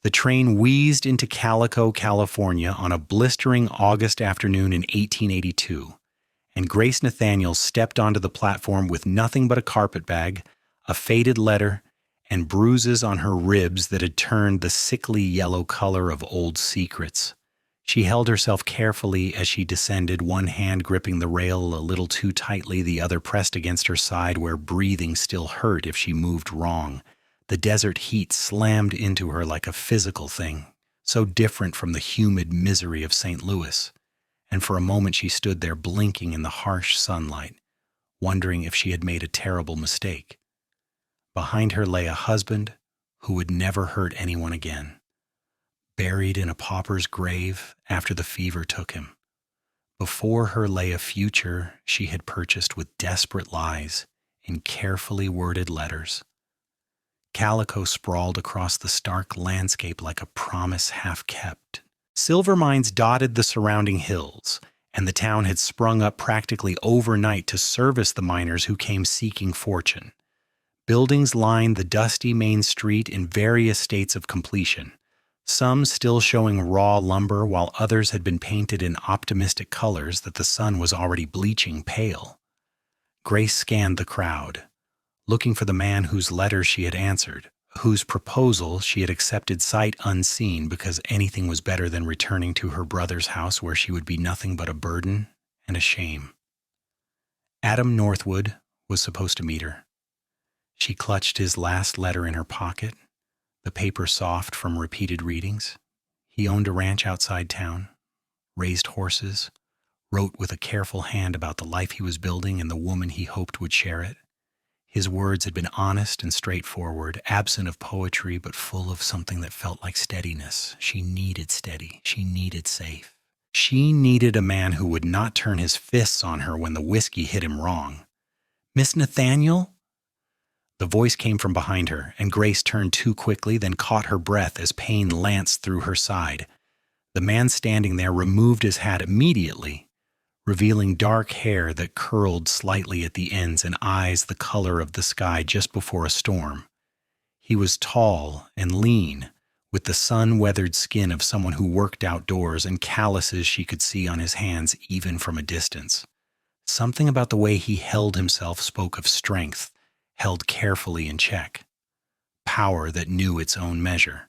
The train wheezed into Calico, California on a blistering August afternoon in 1882, and Grace Nathaniel stepped onto the platform with nothing but a carpetbag, a faded letter, and bruises on her ribs that had turned the sickly yellow color of old secrets. She held herself carefully as she descended, one hand gripping the rail a little too tightly, the other pressed against her side where breathing still hurt if she moved wrong. The desert heat slammed into her like a physical thing, so different from the humid misery of St. Louis. And for a moment she stood there blinking in the harsh sunlight, wondering if she had made a terrible mistake. Behind her lay a husband who would never hurt anyone again, buried in a pauper's grave after the fever took him. Before her lay a future she had purchased with desperate lies in carefully worded letters. Calico sprawled across the stark landscape like a promise half-kept. Silver mines dotted the surrounding hills, and the town had sprung up practically overnight to service the miners who came seeking fortune. Buildings lined the dusty main street in various states of completion, some still showing raw lumber while others had been painted in optimistic colors that the sun was already bleaching pale. Grace scanned the crowd, looking for the man whose letter she had answered, whose proposal she had accepted sight unseen because anything was better than returning to her brother's house where she would be nothing but a burden and a shame. Adam Northwood was supposed to meet her. She clutched his last letter in her pocket, the paper soft from repeated readings. He owned a ranch outside town, raised horses, wrote with a careful hand about the life he was building and the woman he hoped would share it. His words had been honest and straightforward, absent of poetry, but full of something that felt like steadiness. She needed steady. She needed safe. She needed a man who would not turn his fists on her when the whiskey hit him wrong. "Miss Nathaniel?" The voice came from behind her, and Grace turned too quickly, then caught her breath as pain lanced through her side. The man standing there removed his hat immediately, revealing dark hair that curled slightly at the ends and eyes the color of the sky just before a storm. He was tall and lean, with the sun-weathered skin of someone who worked outdoors and calluses she could see on his hands even from a distance. Something about the way he held himself spoke of strength, held carefully in check, power that knew its own measure.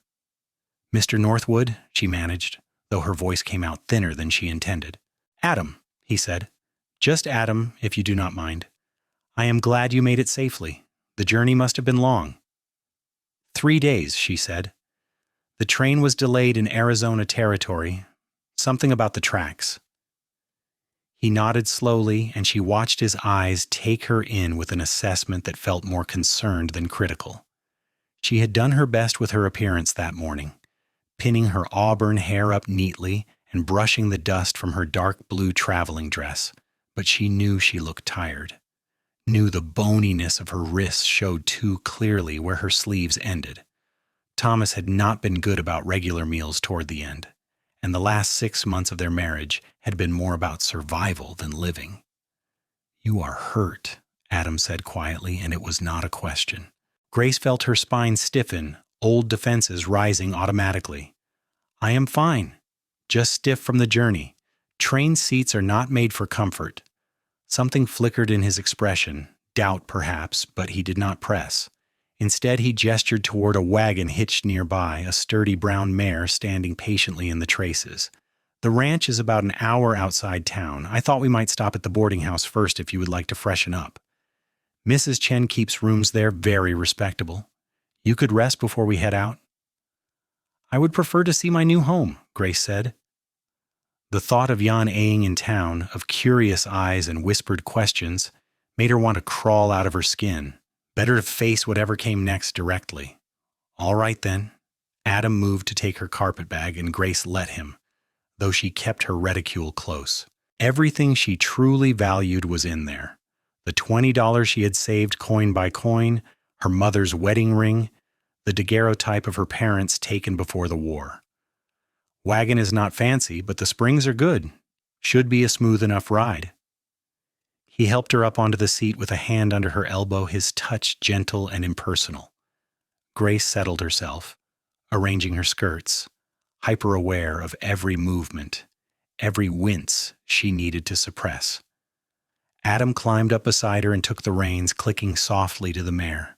"Mr. Northwood," she managed, though her voice came out thinner than she intended. "Adam," he said. "Just Adam, if you do not mind. I am glad you made it safely. The journey must have been long." 3 days, she said. The train was delayed in Arizona territory. Something about the tracks. He nodded slowly, and she watched his eyes take her in with an assessment that felt more concerned than critical. She had done her best with her appearance that morning, pinning her auburn hair up neatly and brushing the dust from her dark blue traveling dress, but she knew she looked tired, knew the boniness of her wrists showed too clearly where her sleeves ended. Thomas had not been good about regular meals toward the end, and the last 6 months of their marriage had been more about survival than living. "You are hurt," Adam said quietly, and it was not a question. Grace felt her spine stiffen, old defenses rising automatically. "I am fine. Just stiff from the journey. Train seats are not made for comfort." Something flickered in his expression, doubt perhaps, but he did not press. Instead, he gestured toward a wagon hitched nearby, a sturdy brown mare standing patiently in the traces. "The ranch is about an hour outside town. I thought we might stop at the boarding house first if you would like to freshen up. Mrs. Chen keeps rooms there, very respectable. You could rest before we head out." "I would prefer to see my new home," Grace said. The thought of Jan Aying in town, of curious eyes and whispered questions, made her want to crawl out of her skin. Better to face whatever came next directly. "All right, then." Adam moved to take her carpetbag, and Grace let him, though she kept her reticule close. Everything she truly valued was in there. The $20 she had saved coin by coin, her mother's wedding ring, the daguerreotype of her parents taken before the war. "Wagon is not fancy, but the springs are good. Should be a smooth enough ride." He helped her up onto the seat with a hand under her elbow, his touch gentle and impersonal. Grace settled herself, arranging her skirts, hyper-aware of every movement, every wince she needed to suppress. Adam climbed up beside her and took the reins, clicking softly to the mare.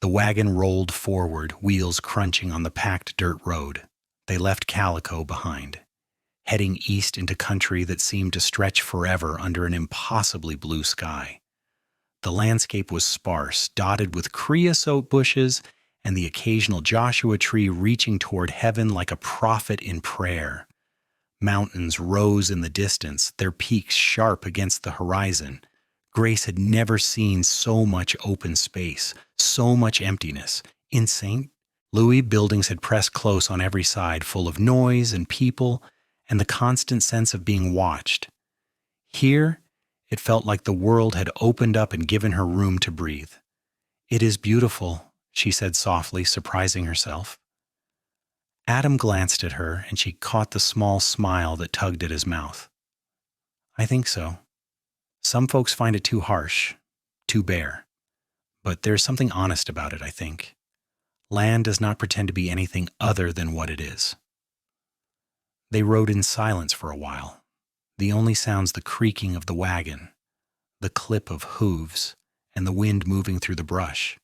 The wagon rolled forward, wheels crunching on the packed dirt road. They left Calico behind, heading east into country that seemed to stretch forever under an impossibly blue sky. The landscape was sparse, dotted with creosote bushes and the occasional Joshua tree reaching toward heaven like a prophet in prayer. Mountains rose in the distance, their peaks sharp against the horizon. Grace had never seen so much open space, so much emptiness. In St. Louis, buildings had pressed close on every side, full of noise and people and the constant sense of being watched. Here, it felt like the world had opened up and given her room to breathe. "It is beautiful," she said softly, surprising herself. Adam glanced at her, and she caught the small smile that tugged at his mouth. "I think so. Some folks find it too harsh, too bare. But there's something honest about it, I think. Land does not pretend to be anything other than what it is." They rode in silence for a while, the only sounds the creaking of the wagon, the clip of hooves, and the wind moving through the brush.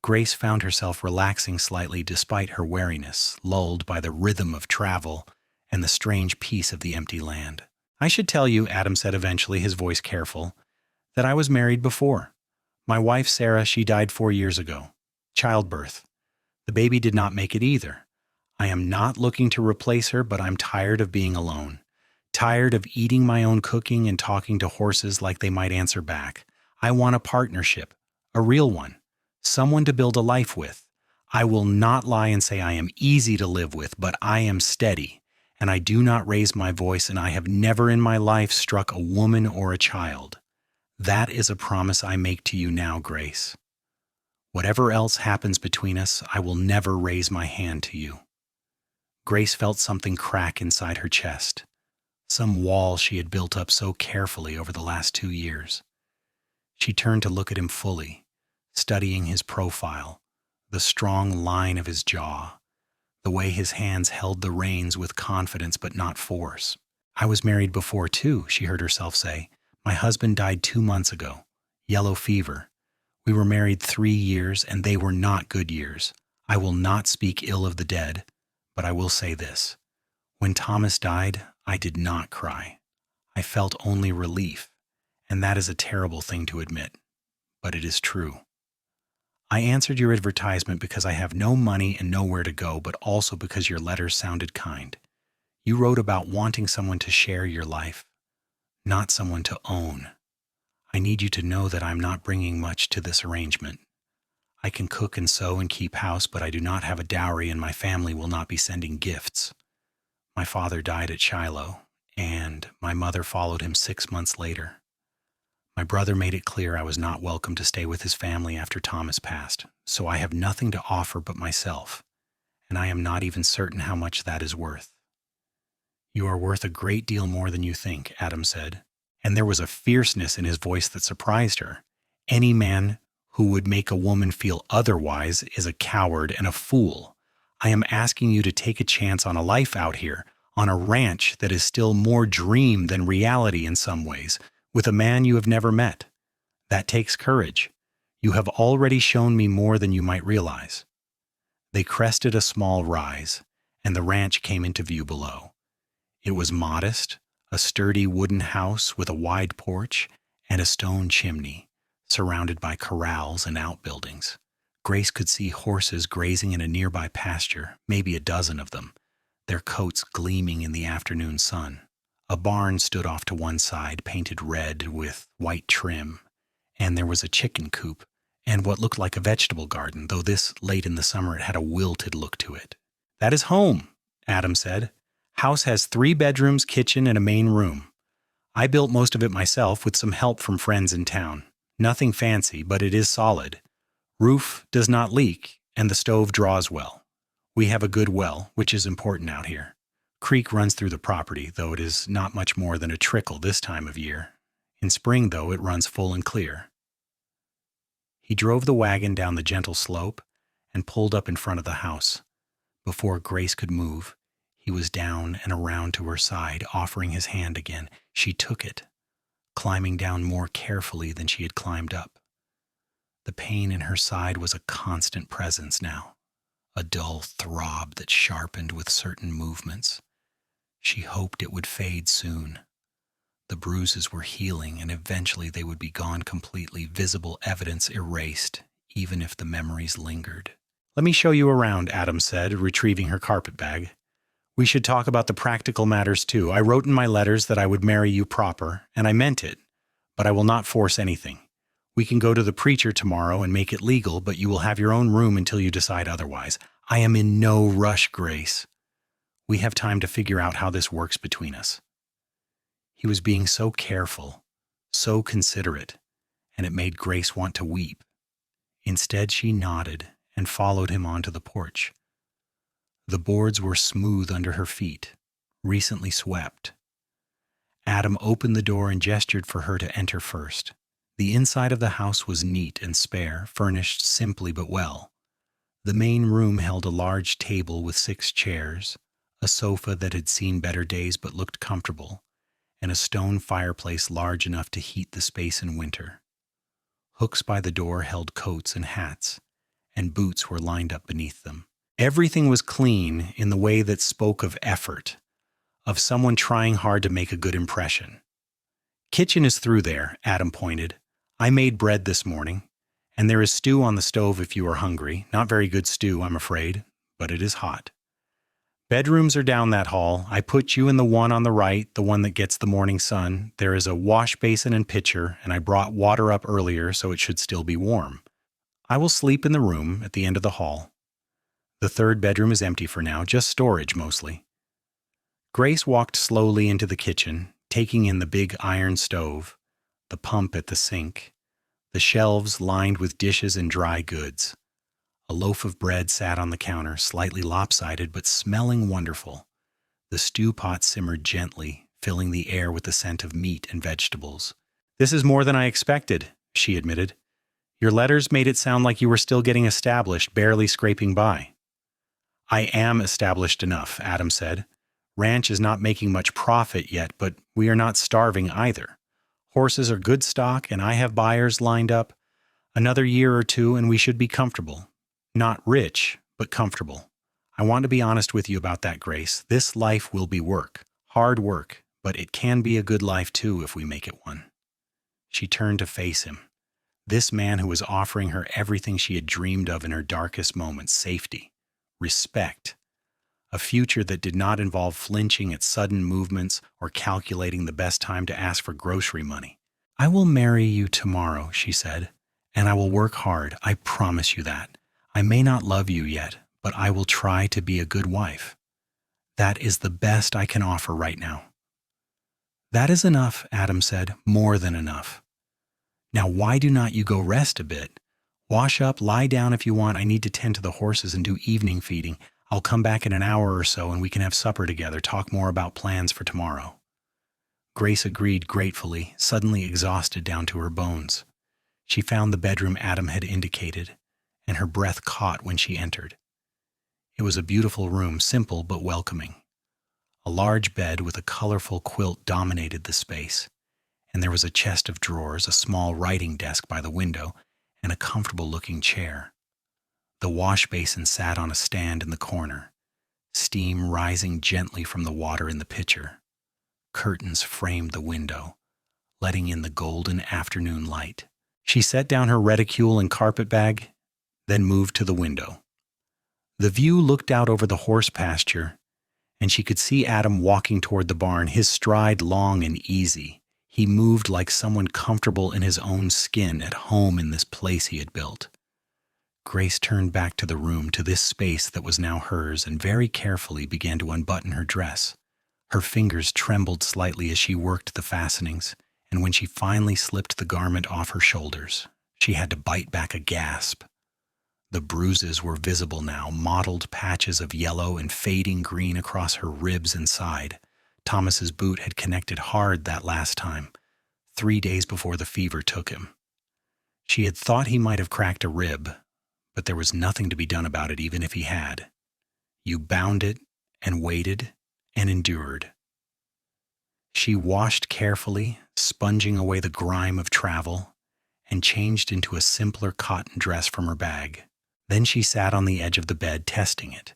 Grace found herself relaxing slightly despite her weariness, lulled by the rhythm of travel and the strange peace of the empty land. "I should tell you," Adam said eventually, his voice careful, "that I was married before. My wife, Sarah, she died 4 years ago. Childbirth. The baby did not make it either. I am not looking to replace her, but I'm tired of being alone. Tired of eating my own cooking and talking to horses like they might answer back. I want a partnership, a real one. Someone to build a life with. I will not lie and say I am easy to live with, but I am steady, and I do not raise my voice, and I have never in my life struck a woman or a child. That is a promise I make to you now, Grace. Whatever else happens between us, I will never raise my hand to you." Grace felt something crack inside her chest, some wall she had built up so carefully over the last 2 years. She turned to look at him fully, studying his profile, the strong line of his jaw, the way his hands held the reins with confidence but not force. "I was married before, too," she heard herself say. "My husband died 2 months ago. Yellow fever. We were married 3 years, and they were not good years. I will not speak ill of the dead, but I will say this. When Thomas died, I did not cry. I felt only relief, and that is a terrible thing to admit, but it is true. I answered your advertisement because I have no money and nowhere to go, but also because your letters sounded kind. You wrote about wanting someone to share your life, not someone to own. I need you to know that I'm not bringing much to this arrangement. I can cook and sew and keep house, but I do not have a dowry, and my family will not be sending gifts. My father died at Shiloh, and my mother followed him 6 months later. My brother made it clear I was not welcome to stay with his family after Thomas passed, so I have nothing to offer but myself, and I am not even certain how much that is worth." "You are worth a great deal more than you think," Adam said, and there was a fierceness in his voice that surprised her. "Any man who would make a woman feel otherwise is a coward and a fool. I am asking you to take a chance on a life out here, on a ranch that is still more dream than reality in some ways, with a man you have never met. That takes courage. You have already shown me more than you might realize." They crested a small rise, and the ranch came into view below. It was modest, a sturdy wooden house with a wide porch and a stone chimney, surrounded by corrals and outbuildings. Grace could see horses grazing in a nearby pasture, maybe a dozen of them, their coats gleaming in the afternoon sun. A barn stood off to one side, painted red with white trim, and there was a chicken coop and what looked like a vegetable garden, though this late in the summer it had a wilted look to it. "That is home," Adam said. "House has 3 bedrooms, kitchen, and a main room. I built most of it myself with some help from friends in town. Nothing fancy, but it is solid. Roof does not leak, and the stove draws well. We have a good well, which is important out here. Creek runs through the property, though it is not much more than a trickle this time of year. In spring, though, it runs full and clear." He drove the wagon down the gentle slope and pulled up in front of the house. Before Grace could move, he was down and around to her side, offering his hand again. She took it, climbing down more carefully than she had climbed up. The pain in her side was a constant presence now, a dull throb that sharpened with certain movements. She hoped it would fade soon. The bruises were healing, and eventually they would be gone completely, visible evidence erased, even if the memories lingered. "Let me show you around," Adam said, retrieving her carpet bag. "We should talk about the practical matters too. I wrote in my letters that I would marry you proper, and I meant it, but I will not force anything. We can go to the preacher tomorrow and make it legal, but you will have your own room until you decide otherwise. I am in no rush, Grace. We have time to figure out how this works between us." He was being so careful, so considerate, and it made Grace want to weep. Instead, she nodded and followed him onto the porch. The boards were smooth under her feet, recently swept. Adam opened the door and gestured for her to enter first. The inside of the house was neat and spare, furnished simply but well. The main room held a large table with 6 chairs, a sofa that had seen better days but looked comfortable, and a stone fireplace large enough to heat the space in winter. Hooks by the door held coats and hats, and boots were lined up beneath them. Everything was clean in the way that spoke of effort, of someone trying hard to make a good impression. "Kitchen is through there," Adam pointed. "I made bread this morning, and there is stew on the stove if you are hungry. Not very good stew, I'm afraid, but it is hot. Bedrooms are down that hall. I put you in the one on the right, the one that gets the morning sun. There is a wash basin and pitcher, and I brought water up earlier so it should still be warm. I will sleep in the room at the end of the hall. The 3rd bedroom is empty for now, just storage mostly." Grace walked slowly into the kitchen, taking in the big iron stove, the pump at the sink, the shelves lined with dishes and dry goods. A loaf of bread sat on the counter, slightly lopsided but smelling wonderful. The stew pot simmered gently, filling the air with the scent of meat and vegetables. "This is more than I expected," she admitted. "Your letters made it sound like you were still getting established, barely scraping by." "I am established enough," Adam said. "Ranch is not making much profit yet, but we are not starving either. Horses are good stock, and I have buyers lined up. Another year or 2, and we should be comfortable. Not rich, but comfortable. I want to be honest with you about that, Grace. This life will be work, hard work, but it can be a good life too if we make it one." She turned to face him. This man who was offering her everything she had dreamed of in her darkest moments: safety, respect, a future that did not involve flinching at sudden movements or calculating the best time to ask for grocery money. "I will marry you tomorrow," she said, "and I will work hard. I promise you that. I may not love you yet, but I will try to be a good wife. That is the best I can offer right now." "That is enough," Adam said, "more than enough. Now why do not you go rest a bit? Wash up, lie down if you want. I need to tend to the horses and do evening feeding. I'll come back in an hour or so and we can have supper together, talk more about plans for tomorrow." Grace agreed gratefully, suddenly exhausted down to her bones. She found the bedroom Adam had indicated, and her breath caught when she entered. It was a beautiful room, simple but welcoming. A large bed with a colorful quilt dominated the space, and there was a chest of drawers, a small writing desk by the window, and a comfortable-looking chair. The wash basin sat on a stand in the corner, steam rising gently from the water in the pitcher. Curtains framed the window, letting in the golden afternoon light. She set down her reticule and carpet bag, then moved to the window. The view looked out over the horse pasture, and she could see Adam walking toward the barn, his stride long and easy. He moved like someone comfortable in his own skin, at home in this place he had built. Grace turned back to the room, to this space that was now hers, and very carefully began to unbutton her dress. Her fingers trembled slightly as she worked the fastenings, and when she finally slipped the garment off her shoulders, she had to bite back a gasp. The bruises were visible now, mottled patches of yellow and fading green across her ribs and side. Thomas's boot had connected hard that last time, 3 days before the fever took him. She had thought he might have cracked a rib, but there was nothing to be done about it even if he had. You bound it and waited and endured. She washed carefully, sponging away the grime of travel, and changed into a simpler cotton dress from her bag. Then she sat on the edge of the bed, testing it.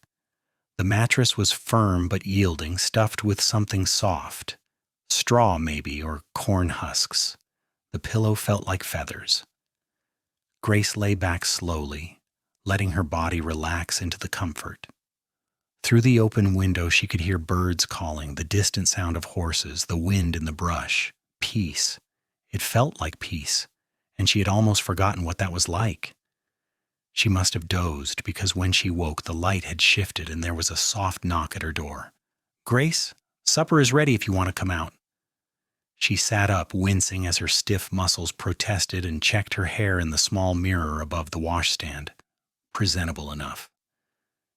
The mattress was firm but yielding, stuffed with something soft. Straw, maybe, or corn husks. The pillow felt like feathers. Grace lay back slowly, letting her body relax into the comfort. Through the open window, she could hear birds calling, the distant sound of horses, the wind in the brush. Peace. It felt like peace, and she had almost forgotten what that was like. She must have dozed, because when she woke, the light had shifted and there was a soft knock at her door. "Grace, supper is ready if you want to come out." She sat up, wincing as her stiff muscles protested, and checked her hair in the small mirror above the washstand. Presentable enough.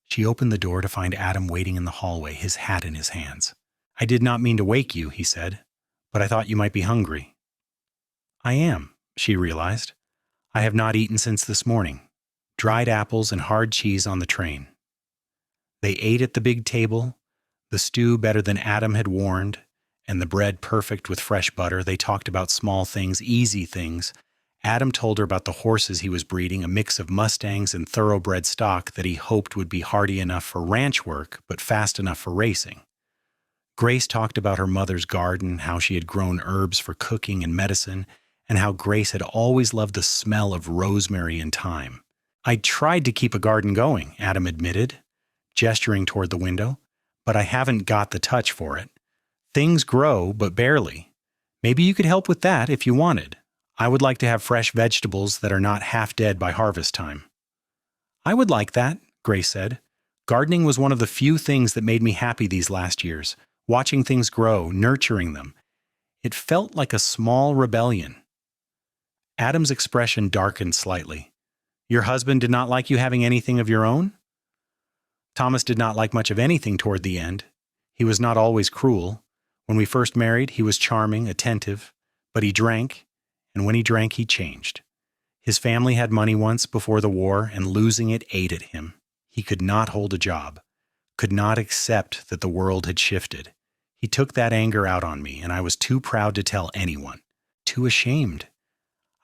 She opened the door to find Adam waiting in the hallway, his hat in his hands. "I did not mean to wake you," he said, "but I thought you might be hungry." "I am," she realized. "I have not eaten since this morning. Dried apples and hard cheese on the train." They ate at the big table, the stew better than Adam had warned, and the bread perfect with fresh butter. They talked about small things, easy things. Adam told her about the horses he was breeding, a mix of Mustangs and thoroughbred stock that he hoped would be hardy enough for ranch work, but fast enough for racing. Grace talked about her mother's garden, how she had grown herbs for cooking and medicine, and how Grace had always loved the smell of rosemary and thyme. "I tried to keep a garden going," Adam admitted, gesturing toward the window, "but I haven't got the touch for it. Things grow, but barely. Maybe you could help with that if you wanted. I would like to have fresh vegetables that are not half dead by harvest time." "I would like that," Grace said. "Gardening was one of the few things that made me happy these last years, watching things grow, nurturing them. It felt like a small rebellion." Adam's expression darkened slightly. "Your husband did not like you having anything of your own?" "Thomas did not like much of anything toward the end. He was not always cruel. When we first married, he was charming, attentive, but he drank, and when he drank, he changed. His family had money once before the war, and losing it ate at him. He could not hold a job, could not accept that the world had shifted. He took that anger out on me, and I was too proud to tell anyone, too ashamed.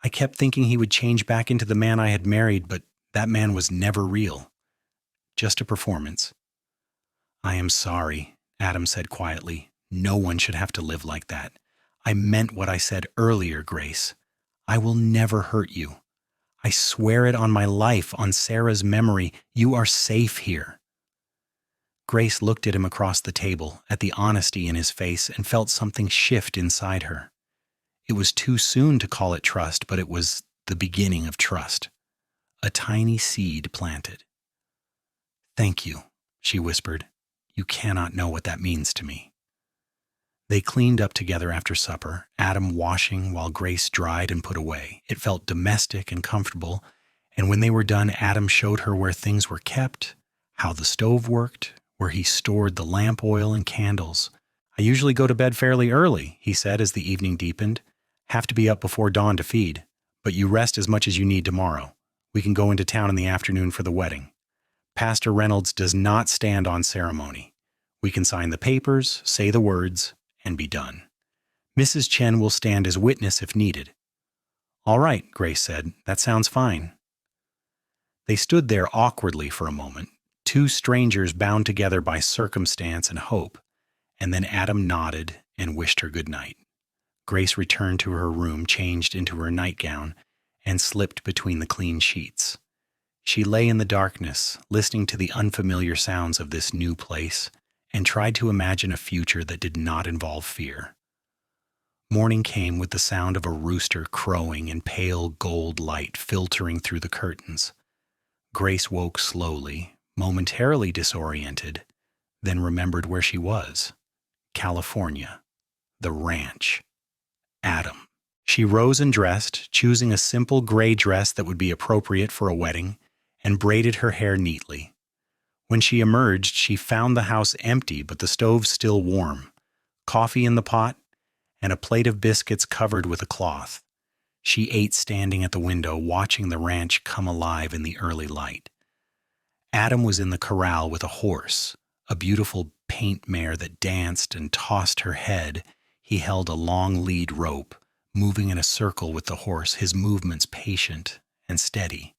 I kept thinking he would change back into the man I had married, but that man was never real. Just a performance." "I am sorry," Adam said quietly. "No one should have to live like that. I meant what I said earlier, Grace. I will never hurt you. I swear it on my life, on Sarah's memory. You are safe here." Grace looked at him across the table, at the honesty in his face, and felt something shift inside her. It was too soon to call it trust, but it was the beginning of trust. A tiny seed planted. "Thank you," she whispered. "You cannot know what that means to me." They cleaned up together after supper, Adam washing while Grace dried and put away. It felt domestic and comfortable, and when they were done, Adam showed her where things were kept, how the stove worked, where he stored the lamp oil and candles. "I usually go to bed fairly early," he said as the evening deepened. "Have to be up before dawn to feed, but you rest as much as you need tomorrow. We can go into town in the afternoon for the wedding. Pastor Reynolds does not stand on ceremony. We can sign the papers, say the words, and be done. Mrs. Chen will stand as witness if needed." "All right," Grace said. "That sounds fine." They stood there awkwardly for a moment, two strangers bound together by circumstance and hope, and then Adam nodded and wished her good night. Grace returned to her room, changed into her nightgown, and slipped between the clean sheets. She lay in the darkness, listening to the unfamiliar sounds of this new place, and tried to imagine a future that did not involve fear. Morning came with the sound of a rooster crowing and pale gold light filtering through the curtains. Grace woke slowly, momentarily disoriented, then remembered where she was. California. The ranch. Adam. She rose and dressed, choosing a simple gray dress that would be appropriate for a wedding, and braided her hair neatly. When she emerged, she found the house empty, but the stove still warm, coffee in the pot, and a plate of biscuits covered with a cloth. She ate standing at the window, watching the ranch come alive in the early light. Adam was in the corral with a horse, a beautiful paint mare that danced and tossed her head. He held a long lead rope, moving in a circle with the horse, his movements patient and steady.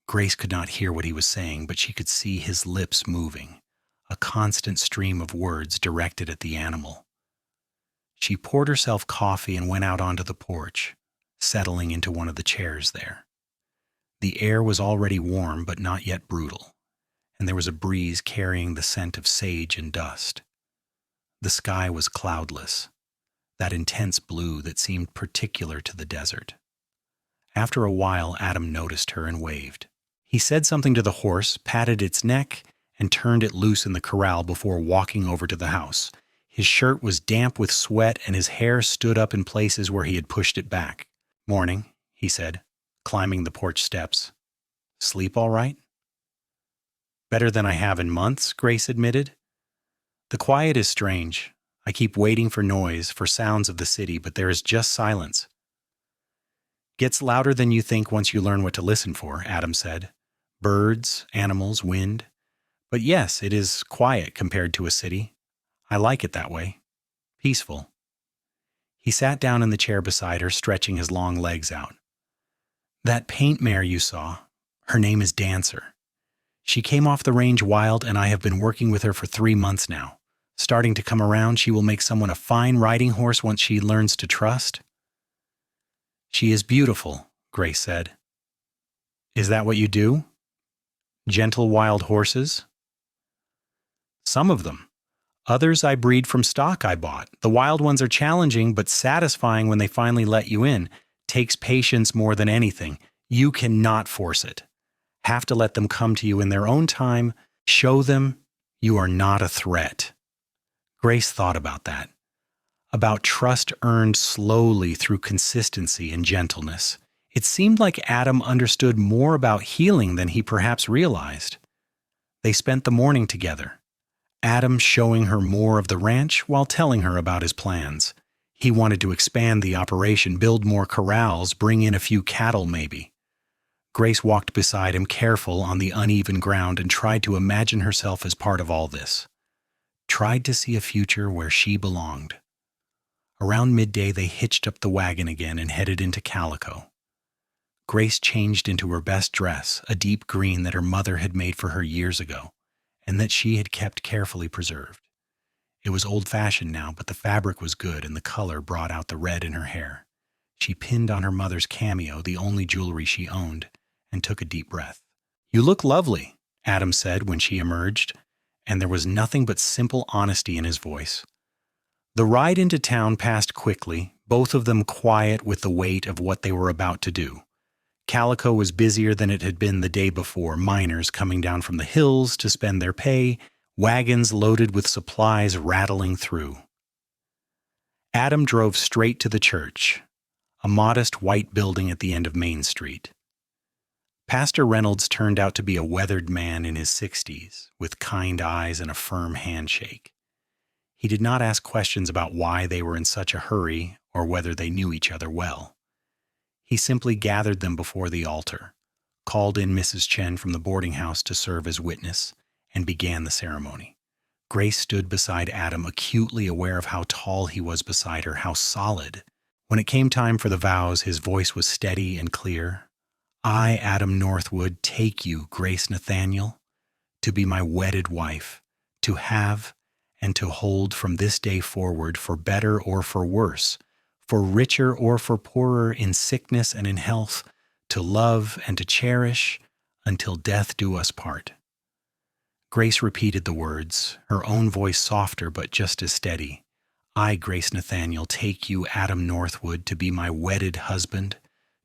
Grace could not hear what he was saying, but she could see his lips moving, a constant stream of words directed at the animal. She poured herself coffee and went out onto the porch, settling into one of the chairs there. The air was already warm but not yet brutal, and there was a breeze carrying the scent of sage and dust. The sky was cloudless, that intense blue that seemed particular to the desert. After a while, Adam noticed her and waved. He said something to the horse, patted its neck, and turned it loose in the corral before walking over to the house. His shirt was damp with sweat and his hair stood up in places where he had pushed it back. "Morning," he said, climbing the porch steps. "Sleep all right?" "Better than I have in months," Grace admitted. "The quiet is strange. I keep waiting for noise, for sounds of the city, but there is just silence." "Gets louder than you think once you learn what to listen for," Adam said. "Birds, animals, wind. But yes, it is quiet compared to a city. I like it that way. Peaceful." He sat down in the chair beside her, stretching his long legs out. "That paint mare you saw, her name is Dancer. She came off the range wild, and I have been working with her for 3 months now. Starting to come around, she will make someone a fine riding horse once she learns to trust." "She is beautiful," Grace said. "Is that what you do? Gentle wild horses?" "Some of them. Others I breed from stock I bought. The wild ones are challenging but satisfying when they finally let you in. Takes patience more than anything. You cannot force it. Have to let them come to you in their own time. Show them you are not a threat." Grace thought about that. About trust earned slowly through consistency and gentleness. It seemed like Adam understood more about healing than he perhaps realized. They spent the morning together, Adam showing her more of the ranch while telling her about his plans. He wanted to expand the operation, build more corrals, bring in a few cattle maybe. Grace walked beside him, careful on the uneven ground, and tried to imagine herself as part of all this. Tried to see a future where she belonged. Around midday, they hitched up the wagon again and headed into Calico. Grace changed into her best dress, a deep green that her mother had made for her years ago, and that she had kept carefully preserved. It was old-fashioned now, but the fabric was good and the color brought out the red in her hair. She pinned on her mother's cameo, the only jewelry she owned, and took a deep breath. "You look lovely," Adam said when she emerged, and there was nothing but simple honesty in his voice. The ride into town passed quickly, both of them quiet with the weight of what they were about to do. Calico was busier than it had been the day before, miners coming down from the hills to spend their pay, wagons loaded with supplies rattling through. Adam drove straight to the church, a modest white building at the end of Main Street. Pastor Reynolds turned out to be a weathered man in his 60s, with kind eyes and a firm handshake. He did not ask questions about why they were in such a hurry or whether they knew each other well. He simply gathered them before the altar, called in Mrs. Chen from the boarding house to serve as witness, and began the ceremony. Grace stood beside Adam, acutely aware of how tall he was beside her, how solid. When it came time for the vows, his voice was steady and clear. "I, Adam Northwood, take you, Grace Nathaniel, to be my wedded wife, to have and to hold from this day forward, for better or for worse, for richer or for poorer, in sickness and in health, to love and to cherish until death do us part." Grace repeated the words, her own voice softer but just as steady. "I, Grace Nathaniel, take you, Adam Northwood, to be my wedded husband,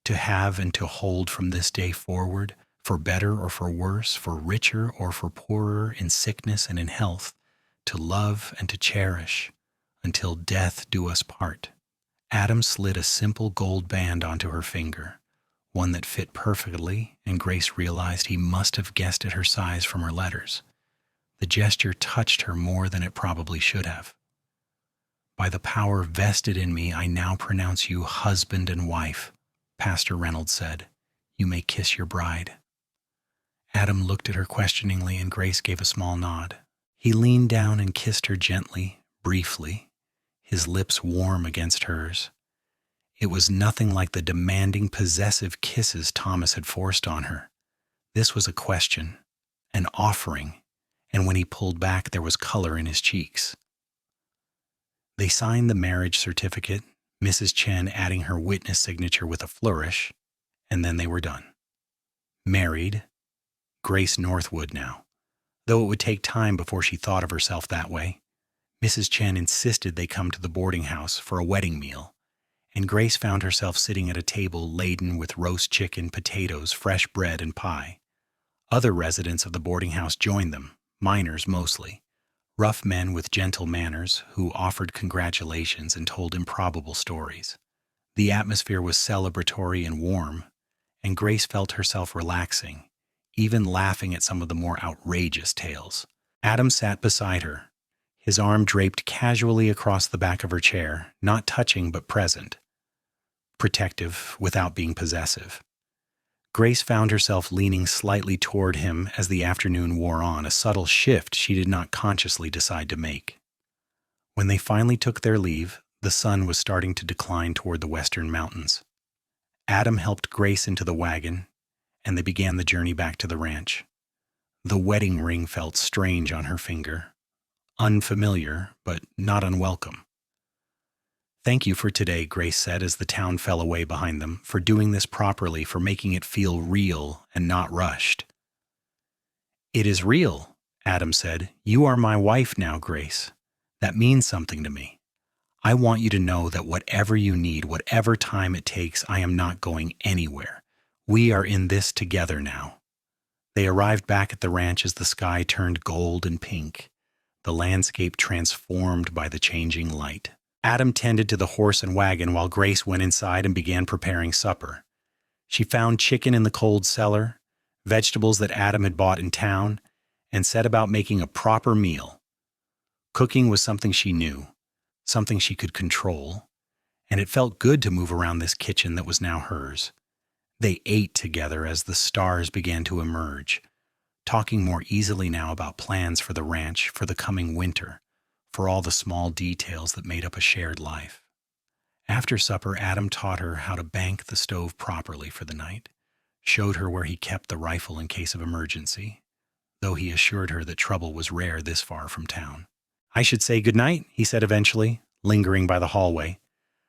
to have and to hold from this day forward, for better or for worse, for richer or for poorer, in sickness and in health, to love and to cherish until death do us part." Adam slid a simple gold band onto her finger, one that fit perfectly, and Grace realized he must have guessed at her size from her letters. The gesture touched her more than it probably should have. "By the power vested in me, I now pronounce you husband and wife," Pastor Reynolds said. "You may kiss your bride." Adam looked at her questioningly, and Grace gave a small nod. He leaned down and kissed her gently, briefly, his lips warm against hers. It was nothing like the demanding, possessive kisses Thomas had forced on her. This was a question, an offering, and when he pulled back, there was color in his cheeks. They signed the marriage certificate, Mrs. Chen adding her witness signature with a flourish, and then they were done. Married, Grace Northwood now, though it would take time before she thought of herself that way. Mrs. Chen insisted they come to the boarding house for a wedding meal, and Grace found herself sitting at a table laden with roast chicken, potatoes, fresh bread, and pie. Other residents of the boarding house joined them, minors mostly, rough men with gentle manners who offered congratulations and told improbable stories. The atmosphere was celebratory and warm, and Grace felt herself relaxing, even laughing at some of the more outrageous tales. Adam sat beside her, his arm draped casually across the back of her chair, not touching but present, protective without being possessive. Grace found herself leaning slightly toward him as the afternoon wore on, a subtle shift she did not consciously decide to make. When they finally took their leave, the sun was starting to decline toward the western mountains. Adam helped Grace into the wagon, and they began the journey back to the ranch. The wedding ring felt strange on her finger, unfamiliar, but not unwelcome. "Thank you for today," Grace said as the town fell away behind them, "for doing this properly, for making it feel real and not rushed." "It is real," Adam said. "You are my wife now, Grace. That means something to me. I want you to know that whatever you need, whatever time it takes, I am not going anywhere. We are in this together now." They arrived back at the ranch as the sky turned gold and pink, the landscape transformed by the changing light. Adam tended to the horse and wagon while Grace went inside and began preparing supper. She found chicken in the cold cellar, vegetables that Adam had bought in town, and set about making a proper meal. Cooking was something she knew, something she could control, and it felt good to move around this kitchen that was now hers. They ate together as the stars began to emerge, talking more easily now about plans for the ranch, for the coming winter, for all the small details that made up a shared life. After supper, Adam taught her how to bank the stove properly for the night, showed her where he kept the rifle in case of emergency, though he assured her that trouble was rare this far from town. "I should say good night," he said eventually, lingering by the hallway.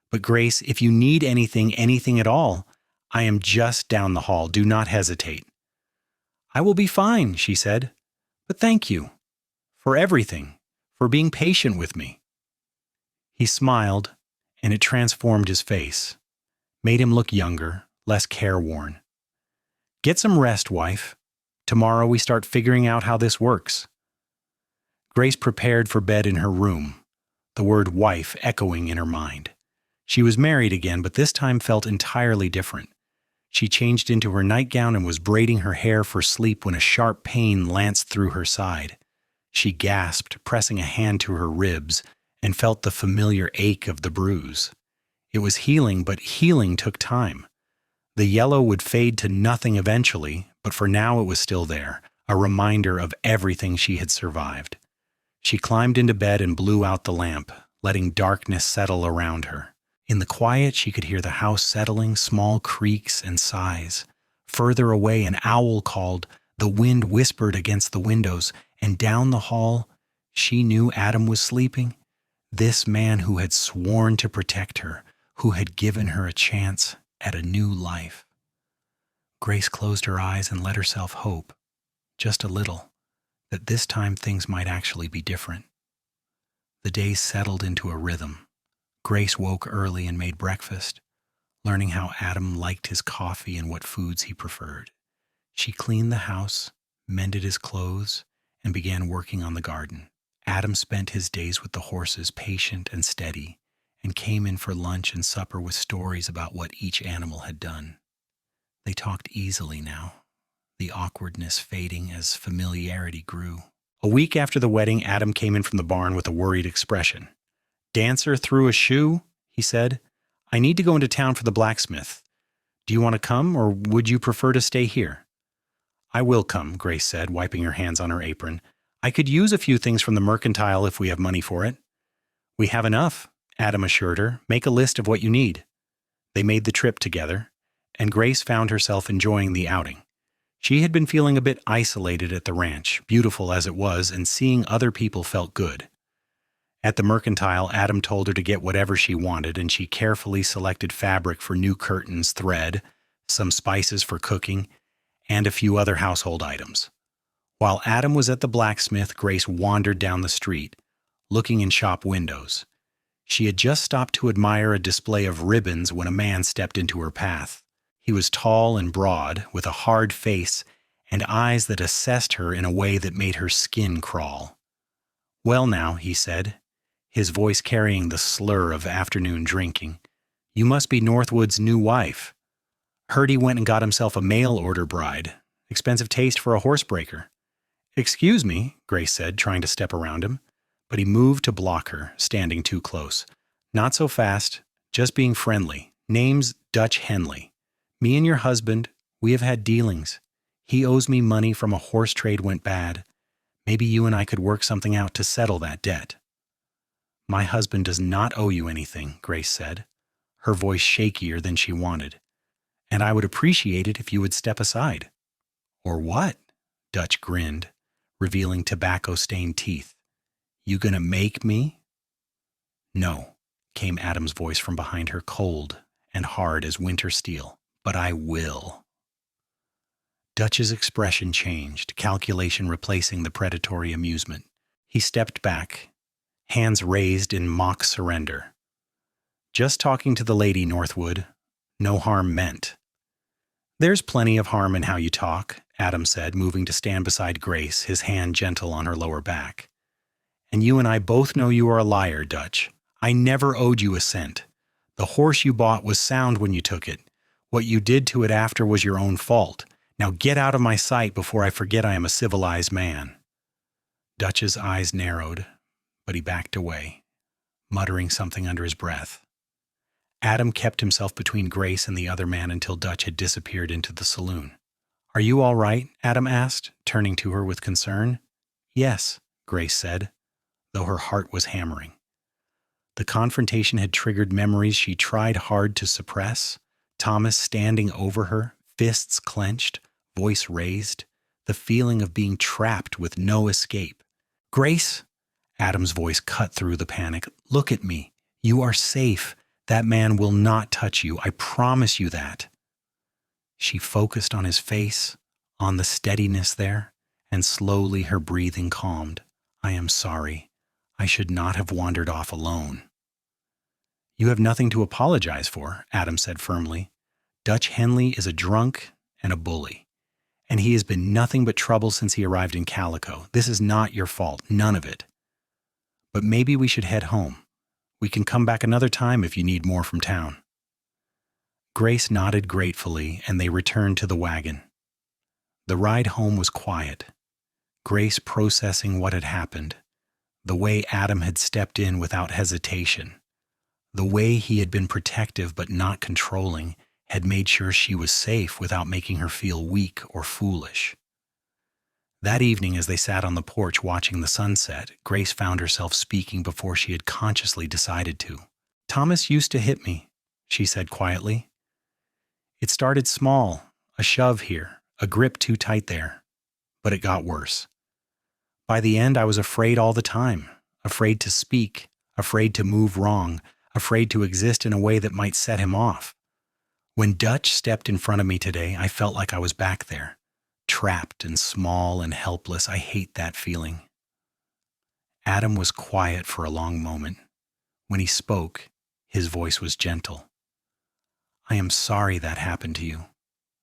"But Grace, if you need anything at all, I am just down the hall. Do not hesitate." "I will be fine," she said. "But thank you for everything, for being patient with me." He smiled, and it transformed his face, made him look younger, less careworn. "Get some rest, wife. Tomorrow we start figuring out how this works." Grace prepared for bed in her room, the word wife echoing in her mind. She was married again, but this time felt entirely different. She changed into her nightgown and was braiding her hair for sleep when a sharp pain lanced through her side. She gasped, pressing a hand to her ribs, and felt the familiar ache of the bruise. It was healing, but healing took time. The yellow would fade to nothing eventually, but for now it was still there, a reminder of everything she had survived. She climbed into bed and blew out the lamp, letting darkness settle around her. In the quiet, she could hear the house settling, small creaks and sighs. Further away, an owl called, the wind whispered against the windows, and down the hall, she knew Adam was sleeping. This man who had sworn to protect her, who had given her a chance at a new life. Grace closed her eyes and let herself hope, just a little, that this time things might actually be different. The days settled into a rhythm. Grace woke early and made breakfast, learning how Adam liked his coffee and what foods he preferred. She cleaned the house, mended his clothes, and began working on the garden. Adam spent his days with the horses, patient and steady, and came in for lunch and supper with stories about what each animal had done. They talked easily now, the awkwardness fading as familiarity grew. A week after the wedding, Adam came in from the barn with a worried expression. "Dancer threw a shoe," he said. "I need to go into town for the blacksmith. Do you want to come, or would you prefer to stay here?" I will come, Grace said, wiping her hands on her apron. I could use a few things from the mercantile if we have money for it. We have enough, Adam assured her. Make a list of what you need. They made the trip together, and Grace found herself enjoying the outing. She had been feeling a bit isolated at the ranch, beautiful as it was, and seeing other people felt good. At the mercantile, Adam told her to get whatever she wanted, and she carefully selected fabric for new curtains, thread, some spices for cooking, and a few other household items. While Adam was at the blacksmith, Grace wandered down the street, looking in shop windows. She had just stopped to admire a display of ribbons when a man stepped into her path. He was tall and broad, with a hard face and eyes that assessed her in a way that made her skin crawl. "Well now," he said, his voice carrying the slur of afternoon drinking, "you must be Northwood's new wife. Heard he went and got himself a mail-order bride. Expensive taste for a horsebreaker." "Excuse me," Grace said, trying to step around him, but he moved to block her, standing too close. "Not so fast, just being friendly. Name's Dutch Henley. Me and your husband, we have had dealings. He owes me money from a horse trade went bad. Maybe you and I could work something out to settle that debt." "My husband does not owe you anything," Grace said, her voice shakier than she wanted. "And I would appreciate it if you would step aside." "Or what?" Dutch grinned, revealing tobacco-stained teeth. "You gonna make me?" "No," came Adam's voice from behind her, cold and hard as winter steel. "But I will." Dutch's expression changed, calculation replacing the predatory amusement. He stepped back, hands raised in mock surrender. "Just talking to the lady, Northwood. No harm meant." "There's plenty of harm in how you talk," Adam said, moving to stand beside Grace, his hand gentle on her lower back. "And you and I both know you are a liar, Dutch. I never owed you a cent. The horse you bought was sound when you took it. What you did to it after was your own fault. Now get out of my sight before I forget I am a civilized man." Dutch's eyes narrowed, but he backed away, muttering something under his breath. Adam kept himself between Grace and the other man until Dutch had disappeared into the saloon. "Are you all right?" Adam asked, turning to her with concern. "Yes," Grace said, though her heart was hammering. The confrontation had triggered memories she tried hard to suppress. Thomas standing over her, fists clenched, voice raised, the feeling of being trapped with no escape. "Grace," Adam's voice cut through the panic, "look at me. You are safe. That man will not touch you. I promise you that." She focused on his face, on the steadiness there, and slowly her breathing calmed. "I am sorry. I should not have wandered off alone." "You have nothing to apologize for," Adam said firmly. "Dutch Henley is a drunk and a bully, and he has been nothing but trouble since he arrived in Calico. This is not your fault, none of it. But maybe we should head home. We can come back another time if you need more from town." Grace nodded gratefully, and they returned to the wagon. The ride home was quiet. Grace processing what had happened, the way Adam had stepped in without hesitation, the way he had been protective but not controlling, had made sure she was safe without making her feel weak or foolish. That evening, as they sat on the porch watching the sunset, Grace found herself speaking before she had consciously decided to. "Thomas used to hit me," she said quietly. "It started small, a shove here, a grip too tight there, but it got worse. By the end, I was afraid all the time, afraid to speak, afraid to move wrong, afraid to exist in a way that might set him off. When Dutch stepped in front of me today, I felt like I was back there, trapped and small and helpless. I hate that feeling." Adam was quiet for a long moment. When he spoke, his voice was gentle. "I am sorry that happened to you.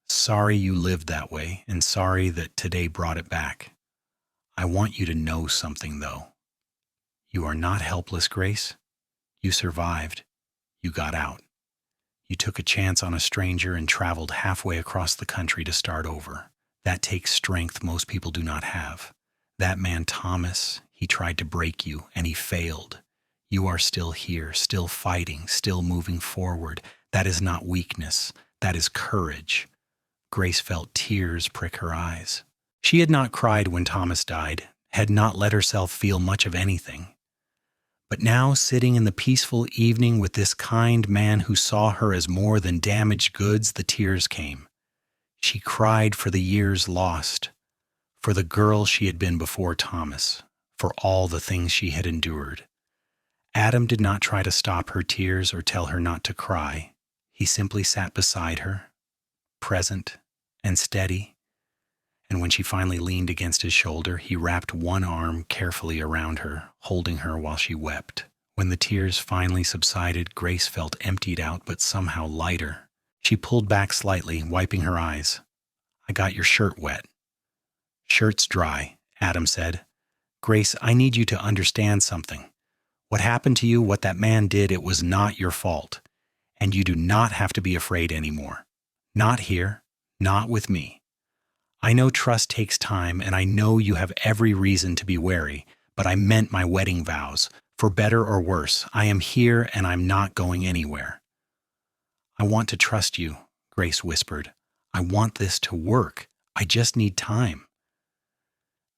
Sorry you lived that way, and sorry that today brought it back. I want you to know something, though. You are not helpless, Grace. You survived. You got out. You took a chance on a stranger and traveled halfway across the country to start over. That takes strength most people do not have. That man, Thomas, he tried to break you, and he failed. You are still here, still fighting, still moving forward. That is not weakness. That is courage. Grace felt tears prick her eyes. She had not cried when Thomas died, had not let herself feel much of anything. But now, sitting in the peaceful evening with this kind man who saw her as more than damaged goods, the tears came. She cried for the years lost, for the girl she had been before Thomas, for all the things she had endured. Adam did not try to stop her tears or tell her not to cry. He simply sat beside her, present and steady, and when she finally leaned against his shoulder, he wrapped one arm carefully around her, holding her while she wept. When the tears finally subsided, Grace felt emptied out but somehow lighter. She pulled back slightly, wiping her eyes. "I got your shirt wet." "Shirt's dry," Adam said. "Grace, I need you to understand something. What happened to you, what that man did, it was not your fault. And you do not have to be afraid anymore. Not here, not with me. I know trust takes time, and I know you have every reason to be wary, but I meant my wedding vows. For better or worse, I am here and I'm not going anywhere." "I want to trust you," Grace whispered. "I want this to work. I just need time."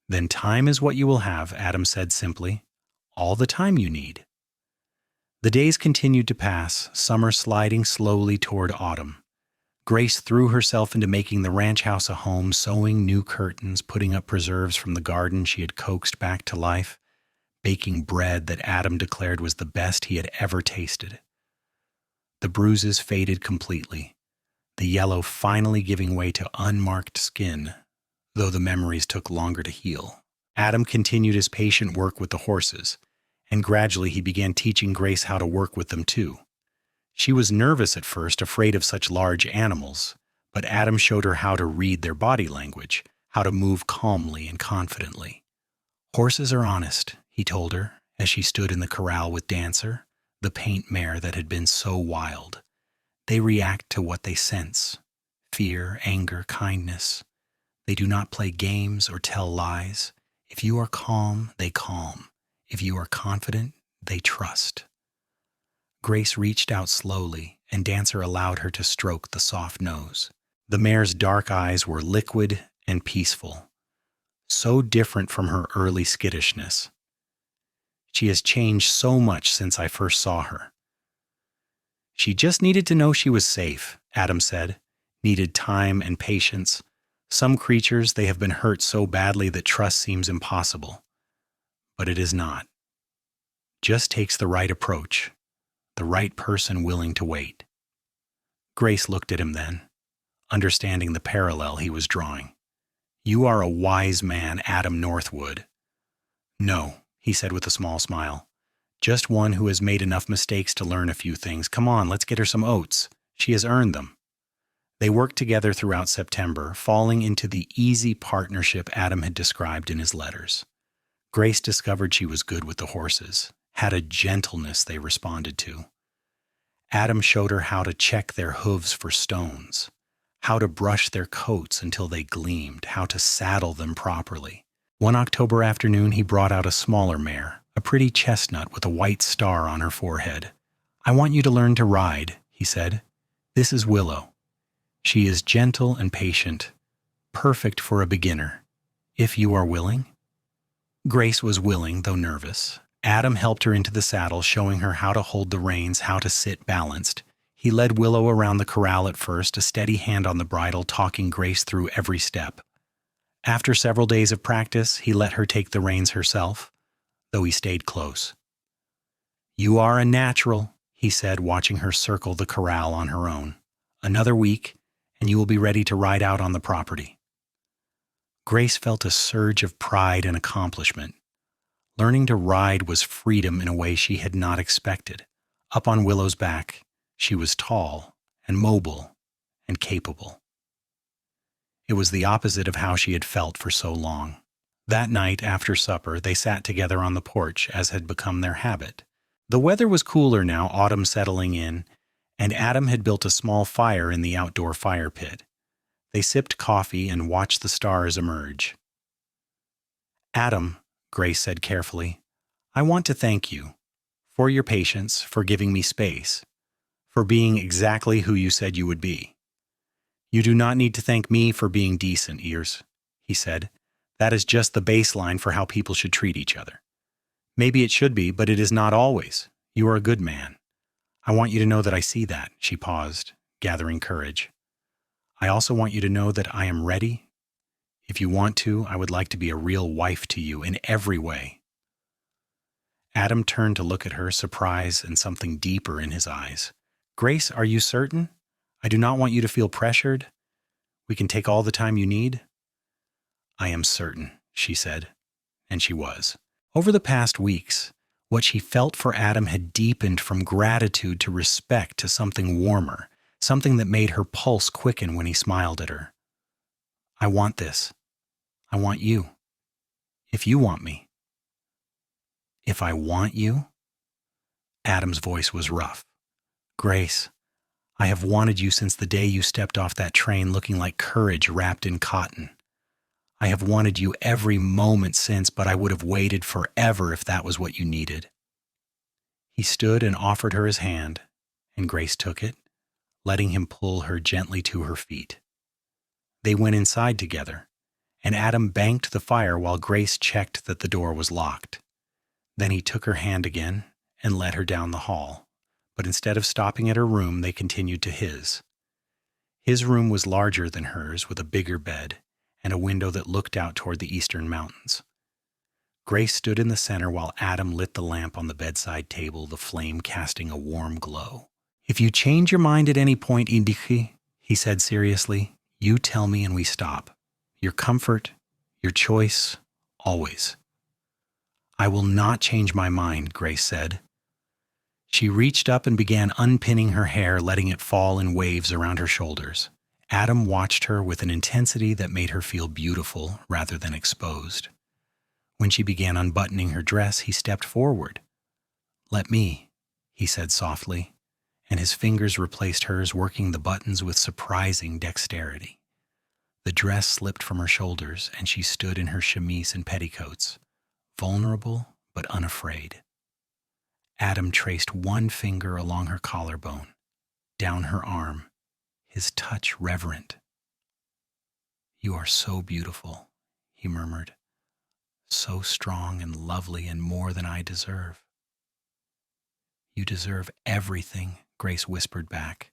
"Then time is what you will have," Adam said simply. "All the time you need." The days continued to pass, summer sliding slowly toward autumn. Grace threw herself into making the ranch house a home, sewing new curtains, putting up preserves from the garden she had coaxed back to life, baking bread that Adam declared was the best he had ever tasted. The bruises faded completely, the yellow finally giving way to unmarked skin, though the memories took longer to heal. Adam continued his patient work with the horses, and gradually he began teaching Grace how to work with them too. She was nervous at first, afraid of such large animals, but Adam showed her how to read their body language, how to move calmly and confidently. "Horses are honest," he told her, as she stood in the corral with Dancer, the paint mare that had been so wild. "They react to what they sense: fear, anger, kindness. They do not play games or tell lies. If you are calm, they calm. If you are confident, they trust." Grace reached out slowly, and Dancer allowed her to stroke the soft nose. The mare's dark eyes were liquid and peaceful, so different from her early skittishness. "She has changed so much since I first saw her." "She just needed to know she was safe," Adam said. "Needed time and patience. Some creatures, they have been hurt so badly that trust seems impossible. But it is not. Just takes the right approach, the right person willing to wait." Grace looked at him then, understanding the parallel he was drawing. "You are a wise man, Adam Northwood." "No," he said with a small smile. "Just one who has made enough mistakes to learn a few things. Come on, let's get her some oats. She has earned them." They worked together throughout September, falling into the easy partnership Adam had described in his letters. Grace discovered she was good with the horses, had a gentleness they responded to. Adam showed her how to check their hooves for stones, how to brush their coats until they gleamed, how to saddle them properly. One October afternoon, he brought out a smaller mare, a pretty chestnut with a white star on her forehead. "I want you to learn to ride," he said. "This is Willow. She is gentle and patient, perfect for a beginner, if you are willing." Grace was willing, though nervous. Adam helped her into the saddle, showing her how to hold the reins, how to sit balanced. He led Willow around the corral at first, a steady hand on the bridle, talking Grace through every step. After several days of practice, he let her take the reins herself, though he stayed close. "You are a natural," he said, watching her circle the corral on her own. "Another week, and you will be ready to ride out on the property." Grace felt a surge of pride and accomplishment. Learning to ride was freedom in a way she had not expected. Up on Willow's back, she was tall and mobile and capable. It was the opposite of how she had felt for so long. That night, after supper, they sat together on the porch, as had become their habit. The weather was cooler now, autumn settling in, and Adam had built a small fire in the outdoor fire pit. They sipped coffee and watched the stars emerge. "Adam," Grace said carefully, "I want to thank you for your patience, for giving me space, for being exactly who you said you would be. "You do not need to thank me for being decent, Ears," he said. "That is just the baseline for how people should treat each other. Maybe it should be, but it is not always. You are a good man. I want you to know that I see that." She paused, gathering courage. "I also want you to know that I am ready. If you want to, I would like to be a real wife to you in every way." Adam turned to look at her, surprise and something deeper in his eyes. "Grace, are you certain? I do not want you to feel pressured. We can take all the time you need." "I am certain," she said, and she was. Over the past weeks, what she felt for Adam had deepened from gratitude to respect to something warmer, something that made her pulse quicken when he smiled at her. "I want this. I want you. If you want me." "If I want you?" Adam's voice was rough. "Grace, I have wanted you since the day you stepped off that train looking like courage wrapped in cotton. I have wanted you every moment since, but I would have waited forever if that was what you needed." He stood and offered her his hand, and Grace took it, letting him pull her gently to her feet. They went inside together, and Adam banked the fire while Grace checked that the door was locked. Then he took her hand again and led her down the hall, but instead of stopping at her room, they continued to his. His room was larger than hers, with a bigger bed and a window that looked out toward the eastern mountains. Grace stood in the center while Adam lit the lamp on the bedside table, the flame casting a warm glow. "If you change your mind at any point, Indiki," he said seriously, "you tell me and we stop. Your comfort, your choice, always." "I will not change my mind," Grace said. She reached up and began unpinning her hair, letting it fall in waves around her shoulders. Adam watched her with an intensity that made her feel beautiful rather than exposed. When she began unbuttoning her dress, he stepped forward. "Let me," he said softly, and his fingers replaced hers, working the buttons with surprising dexterity. The dress slipped from her shoulders, and she stood in her chemise and petticoats, vulnerable but unafraid. Adam traced one finger along her collarbone, down her arm, his touch reverent. "You are so beautiful," he murmured, "so strong and lovely and more than I deserve." "You deserve everything," Grace whispered back,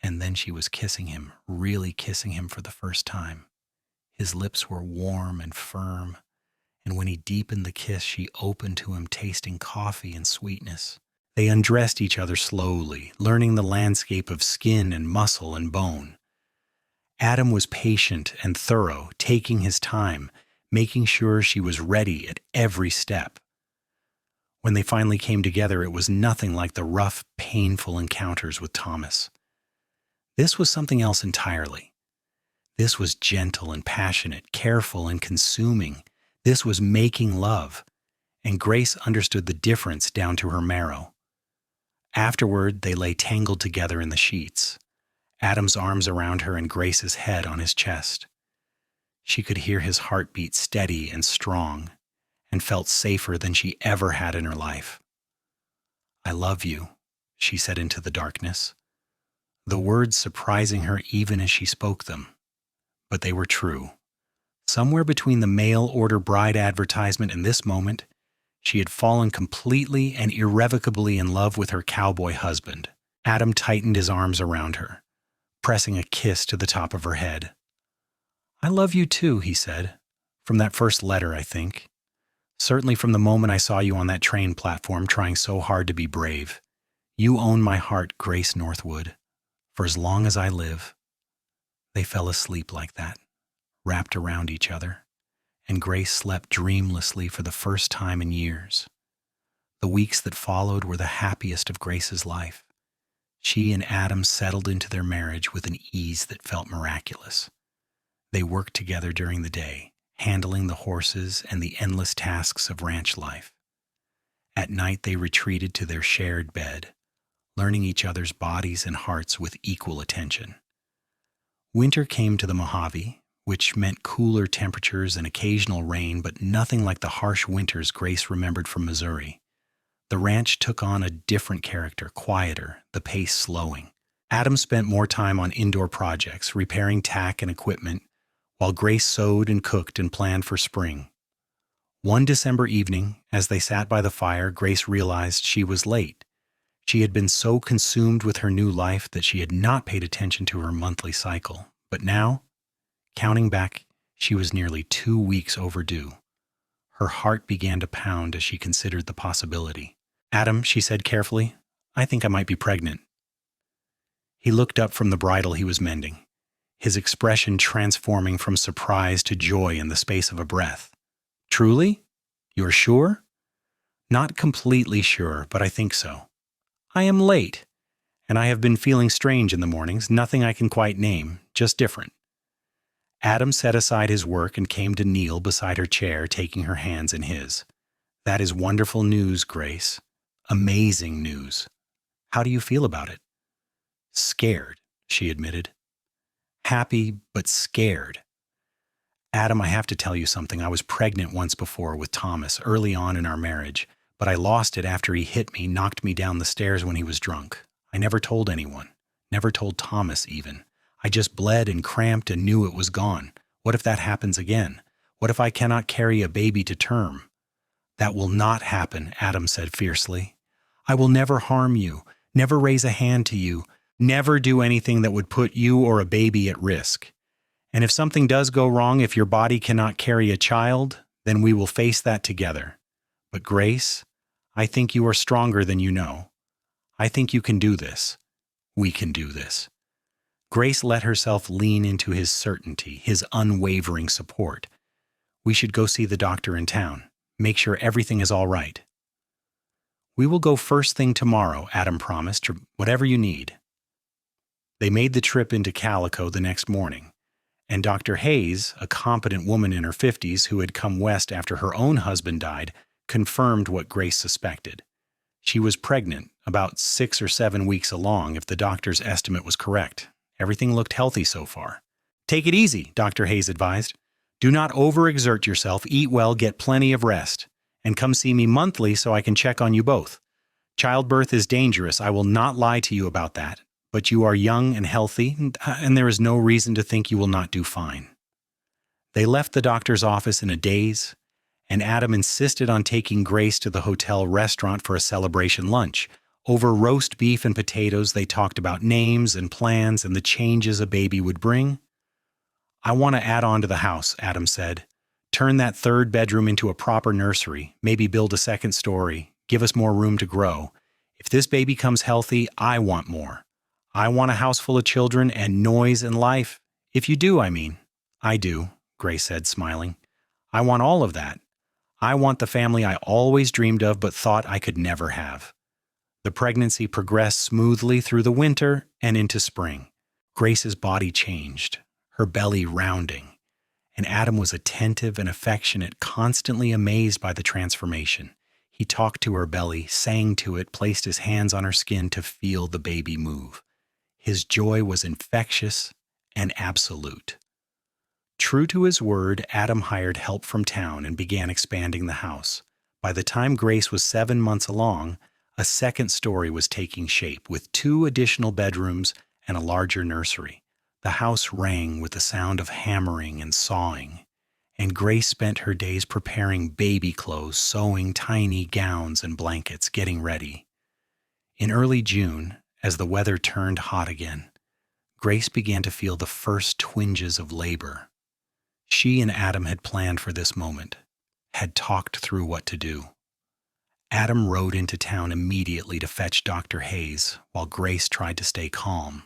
and then she was kissing him, really kissing him for the first time. His lips were warm and firm, and when he deepened the kiss, she opened to him, tasting coffee and sweetness. They undressed each other slowly, learning the landscape of skin and muscle and bone. Adam was patient and thorough, taking his time, making sure she was ready at every step. When they finally came together, it was nothing like the rough, painful encounters with Thomas. This was something else entirely. This was gentle and passionate, careful and consuming. This was making love, and Grace understood the difference down to her marrow. Afterward, they lay tangled together in the sheets, Adam's arms around her and Grace's head on his chest. She could hear his heartbeat steady and strong, and felt safer than she ever had in her life. "I love you," she said into the darkness, the words surprising her even as she spoke them. But they were true. Somewhere between the mail order bride advertisement and this moment, she had fallen completely and irrevocably in love with her cowboy husband. Adam tightened his arms around her, pressing a kiss to the top of her head. "I love you too," he said. "From that first letter, I think. Certainly from the moment I saw you on that train platform trying so hard to be brave. You own my heart, Grace Northwood, for as long as I live." They fell asleep like that, wrapped around each other, and Grace slept dreamlessly for the first time in years. The weeks that followed were the happiest of Grace's life. She and Adam settled into their marriage with an ease that felt miraculous. They worked together during the day, handling the horses and the endless tasks of ranch life. At night, they retreated to their shared bed, learning each other's bodies and hearts with equal attention. Winter came to the Mojave, which meant cooler temperatures and occasional rain, but nothing like the harsh winters Grace remembered from Missouri. The ranch took on a different character, quieter, the pace slowing. Adam spent more time on indoor projects, repairing tack and equipment, while Grace sewed and cooked and planned for spring. One December evening, as they sat by the fire, Grace realized she was late. She had been so consumed with her new life that she had not paid attention to her monthly cycle. But now, counting back, she was nearly 2 weeks overdue. Her heart began to pound as she considered the possibility. "Adam," she said carefully, "I think I might be pregnant." He looked up from the bridle he was mending, his expression transforming from surprise to joy in the space of a breath. "Truly? You're sure?" "Not completely sure, but I think so. I am late, and I have been feeling strange in the mornings, nothing I can quite name, just different." Adam set aside his work and came to kneel beside her chair, taking her hands in his. "That is wonderful news, Grace. Amazing news. How do you feel about it?" "Scared," she admitted. "Happy, but scared." "Adam, I have to tell you something. I was pregnant once before with Thomas, early on in our marriage, but I lost it after he hit me, knocked me down the stairs when he was drunk. I never told anyone, never told Thomas even. I just bled and cramped and knew it was gone. What if that happens again? What if I cannot carry a baby to term?" "That will not happen," Adam said fiercely. "I will never harm you, never raise a hand to you, never do anything that would put you or a baby at risk. And if something does go wrong, if your body cannot carry a child, then we will face that together. But Grace, I think you are stronger than you know. I think you can do this. We can do this." Grace let herself lean into his certainty, his unwavering support. "We should go see the doctor in town. Make sure everything is all right." "We will go first thing tomorrow," Adam promised, "whatever you need." They made the trip into Calico the next morning, and Dr. Hayes, a competent woman in her 50s who had come west after her own husband died, confirmed what Grace suspected. She was pregnant, about 6 or 7 weeks along, if the doctor's estimate was correct. Everything looked healthy so far. "Take it easy," Dr. Hayes advised. "Do not overexert yourself, eat well, get plenty of rest, and come see me monthly so I can check on you both. Childbirth is dangerous, I will not lie to you about that, but you are young and healthy, and there is no reason to think you will not do fine." They left the doctor's office in a daze, and Adam insisted on taking Grace to the hotel restaurant for a celebration lunch. Over roast beef and potatoes, they talked about names and plans and the changes a baby would bring. "I want to add on to the house," Adam said. "Turn that third bedroom into a proper nursery, maybe build a second story, give us more room to grow. If this baby comes healthy, I want more. I want a house full of children and noise and life. If you do, I mean." "I do," Grace said, smiling. "I want all of that. I want the family I always dreamed of but thought I could never have." The pregnancy progressed smoothly through the winter and into spring. Grace's body changed, her belly rounding, and Adam was attentive and affectionate, constantly amazed by the transformation. He talked to her belly, sang to it, placed his hands on her skin to feel the baby move. His joy was infectious and absolute. True to his word, Adam hired help from town and began expanding the house. By the time Grace was 7 months along, a second story was taking shape, with 2 additional bedrooms and a larger nursery. The house rang with the sound of hammering and sawing, and Grace spent her days preparing baby clothes, sewing tiny gowns and blankets, getting ready. In early June, as the weather turned hot again, Grace began to feel the first twinges of labor. She and Adam had planned for this moment, had talked through what to do. Adam rode into town immediately to fetch Dr. Hayes, while Grace tried to stay calm,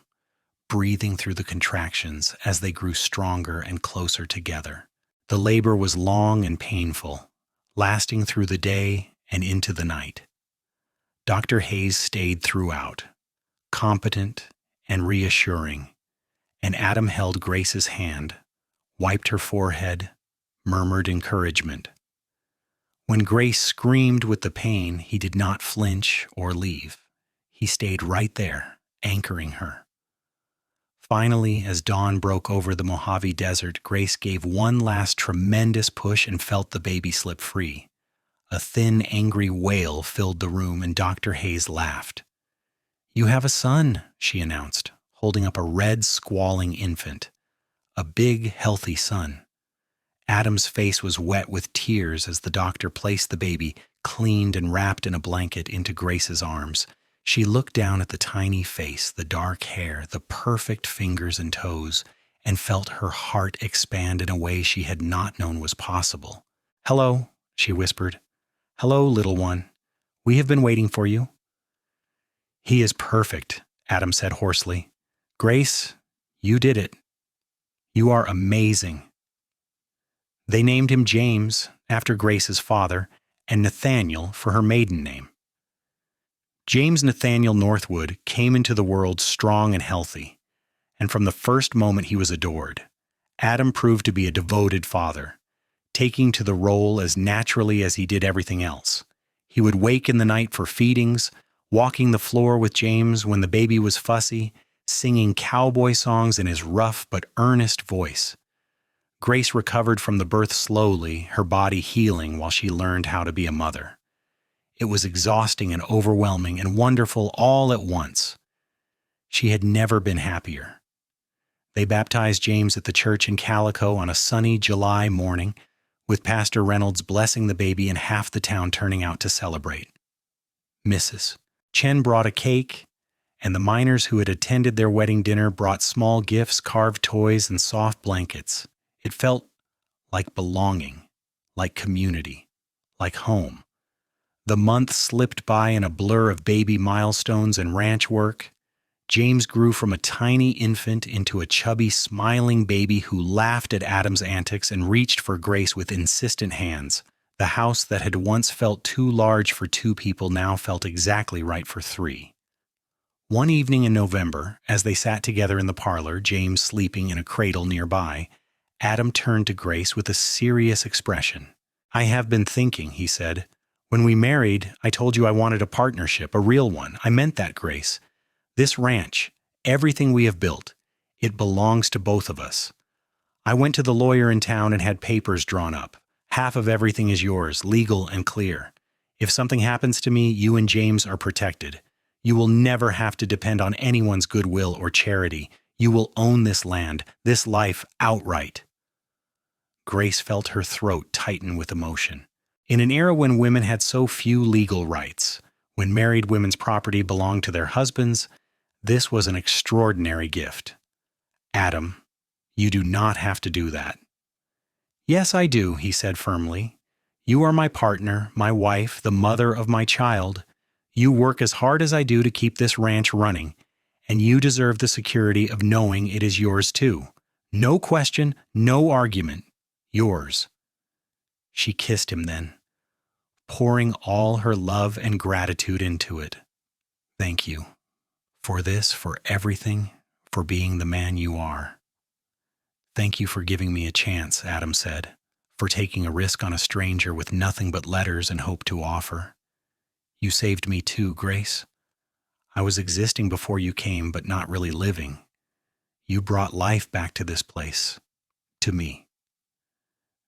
breathing through the contractions as they grew stronger and closer together. The labor was long and painful, lasting through the day and into the night. Dr. Hayes stayed throughout, competent and reassuring, and Adam held Grace's hand, wiped her forehead, murmured encouragement. When Grace screamed with the pain, he did not flinch or leave. He stayed right there, anchoring her. Finally, as dawn broke over the Mojave Desert, Grace gave one last tremendous push and felt the baby slip free. A thin, angry wail filled the room, and Dr. Hayes laughed. "You have a son," she announced, holding up a red, squalling infant, a big, healthy son. Adam's face was wet with tears as the doctor placed the baby, cleaned and wrapped in a blanket, into Grace's arms. She looked down at the tiny face, the dark hair, the perfect fingers and toes, and felt her heart expand in a way she had not known was possible. "Hello," she whispered. "Hello, little one. We have been waiting for you." "He is perfect," Adam said hoarsely. "Grace, you did it. You are amazing." They named him James, after Grace's father, and Nathaniel for her maiden name. James Nathaniel Northwood came into the world strong and healthy, and from the first moment he was adored. Adam proved to be a devoted father, taking to the role as naturally as he did everything else. He would wake in the night for feedings, walking the floor with James when the baby was fussy, singing cowboy songs in his rough but earnest voice. Grace recovered from the birth slowly, her body healing while she learned how to be a mother. It was exhausting and overwhelming and wonderful all at once. She had never been happier. They baptized James at the church in Calico on a sunny July morning, with Pastor Reynolds blessing the baby and half the town turning out to celebrate. Mrs. Chen brought a cake, and the miners who had attended their wedding dinner brought small gifts, carved toys, and soft blankets. It felt like belonging, like community, like home. The months slipped by in a blur of baby milestones and ranch work. James grew from a tiny infant into a chubby, smiling baby who laughed at Adam's antics and reached for Grace with insistent hands. The house that had once felt too large for two people now felt exactly right for three. One evening in November, as they sat together in the parlor, James sleeping in a cradle nearby, Adam turned to Grace with a serious expression. "I have been thinking," he said. "When we married, I told you I wanted a partnership, a real one. I meant that, Grace. This ranch, everything we have built, it belongs to both of us. I went to the lawyer in town and had papers drawn up. Half of everything is yours, legal and clear. If something happens to me, you and James are protected. You will never have to depend on anyone's goodwill or charity. You will own this land, this life outright." Grace felt her throat tighten with emotion. In an era when women had so few legal rights, when married women's property belonged to their husbands, this was an extraordinary gift. "Adam, you do not have to do that." "Yes, I do," he said firmly. "You are my partner, my wife, the mother of my child. You work as hard as I do to keep this ranch running, and you deserve the security of knowing it is yours too. No question, no argument. Yours." She kissed him then, pouring all her love and gratitude into it. "Thank you. For this, for everything, for being the man you are." "Thank you for giving me a chance," Adam said, "for taking a risk on a stranger with nothing but letters and hope to offer. You saved me too, Grace. I was existing before you came, but not really living. You brought life back to this place, to me."